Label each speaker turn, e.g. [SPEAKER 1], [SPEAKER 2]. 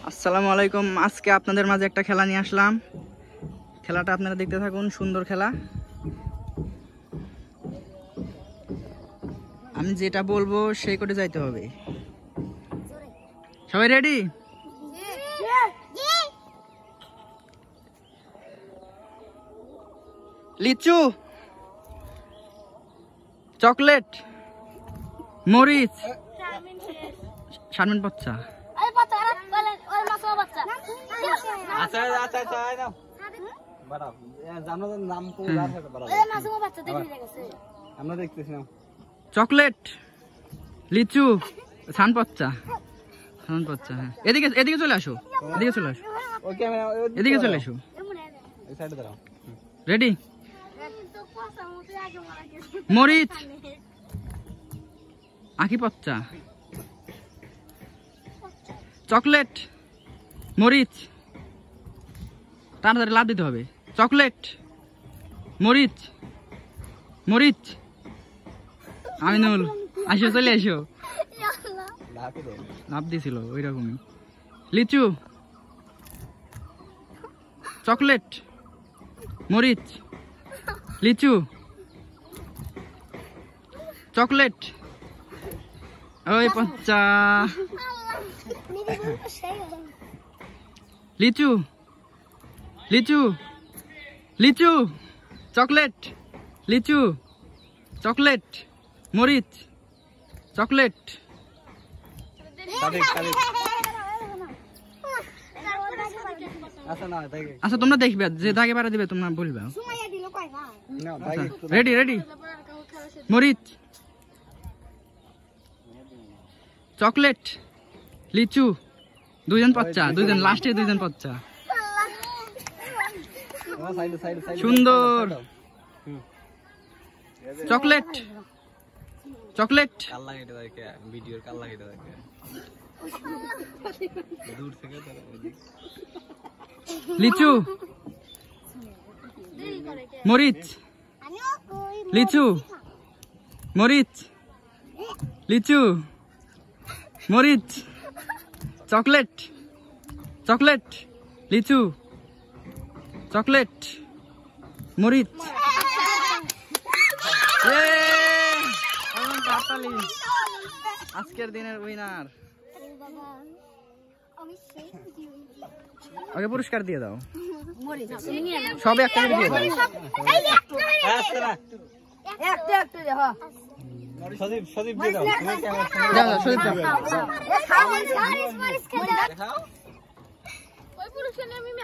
[SPEAKER 1] আসসালামু আলাইকুম। আজকে আপনাদের মাঝে একটা খেলা নিয়ে আসলাম। খেলাটা আপনারা দেখতে থাকুন, সুন্দর খেলা। আমি যেটা বলবো সেই কোডে যাইতে হবে। সবাই রেডি? লিচু, চকলেট, মরিচ, শারমিন বাচ্চা। চকলেট, লিচু, ছানপচ্চা। ছানপচ্চা, হ্যাঁ। এদিকে এদিকে চলে আসো, এদিকে চলে আসো, এদিকে চলে আসো। রেডি? মরিচ, আখি পচ্চা, চকলেট, মরিচ, তাড়াতাড়ি লাভ দিতে হবে। চকলেট, মরিচ, মরিচ। আমিনুল, আসো, চলে আসো। লাভ দিছিল ওই রকমই। লিচু, চকলেট, মরিচ, লিচু, চকলেট। ওই পচ্চা। লিচু, লিচু, লিচু, চকলেট, লিচু, চকলেট, মরিচ, চকলেট। আচ্ছা, তোমরা দেখবে, যে দাগে পারা দিবে তোমরা বলবে। রেডি? রেডি? মরিচ, চকলেট, লিচু, দুইজন পচ্চা, দুইজন লাস্টে, দুইজন পচ্চা। সুন্দর। চকলেট, চকলেট, লিচু, মরিচ, লিচু, মরিচ, লিচু, মরিচ, চকলেট, চকলেট, লিচু, চকলেট, মরিচ। আজকের দিনের উইনার। আগে পুরস্কার দিয়ে দাও, সব একটা করে দিয়ে দাও। সদীপ দিয়ে দাও, সদীপ দাও।